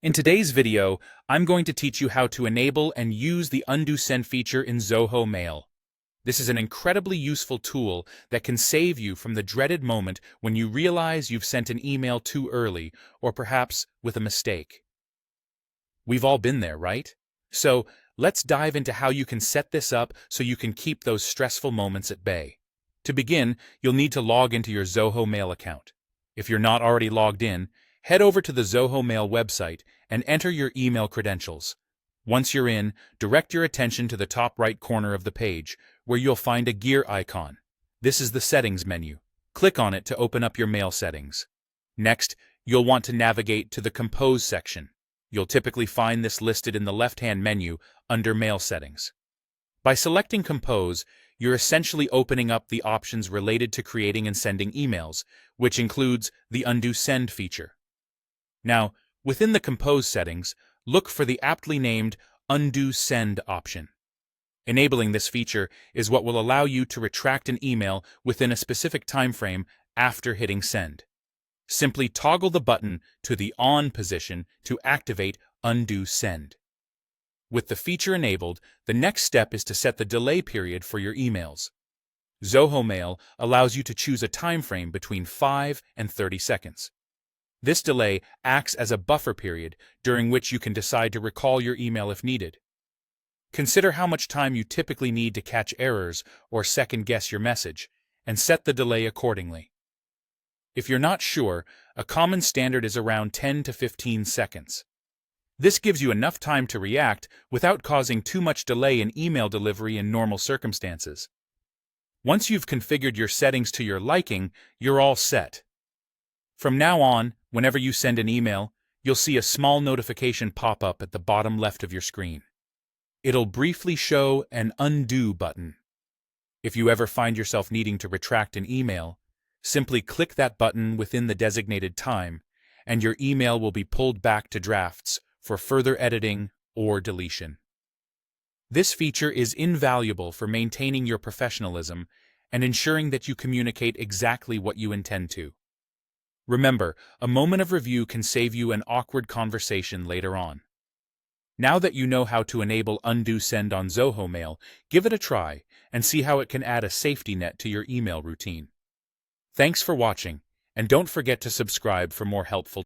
In today's video, I'm going to teach you how to enable and use the Undo Send feature in Zoho Mail. This is an incredibly useful tool that can save you from the dreaded moment when you realize you've sent an email too early or perhaps with a mistake. We've all been there, right? So, let's dive into how you can set this up so you can keep those stressful moments at bay. To begin, you'll need to log into your Zoho Mail account. If you're not already logged in, head over to the Zoho Mail website and enter your email credentials. Once you're in, direct your attention to the top right corner of the page, where you'll find a gear icon. This is the Settings menu. Click on it to open up your mail settings. Next, you'll want to navigate to the Compose section. You'll typically find this listed in the left-hand menu under Mail Settings. By selecting Compose, you're essentially opening up the options related to creating and sending emails, which includes the Undo Send feature. Now, within the Compose settings, look for the aptly named Undo Send option. Enabling this feature is what will allow you to retract an email within a specific time frame after hitting send. Simply toggle the button to the On position to activate Undo Send. With the feature enabled, the next step is to set the delay period for your emails. Zoho Mail allows you to choose a time frame between 5 and 30 seconds. This delay acts as a buffer period during which you can decide to recall your email if needed. Consider how much time you typically need to catch errors or second-guess your message, and set the delay accordingly. If you're not sure, a common standard is around 10 to 15 seconds. This gives you enough time to react without causing too much delay in email delivery in normal circumstances. Once you've configured your settings to your liking, you're all set. From now on, whenever you send an email, you'll see a small notification pop up at the bottom left of your screen. It'll briefly show an Undo button. If you ever find yourself needing to retract an email, simply click that button within the designated time, and your email will be pulled back to drafts for further editing or deletion. This feature is invaluable for maintaining your professionalism and ensuring that you communicate exactly what you intend to. Remember, a moment of review can save you an awkward conversation later on. Now that you know how to enable Undo Send on Zoho Mail, give it a try and see how it can add a safety net to your email routine. Thanks for watching, and don't forget to subscribe for more helpful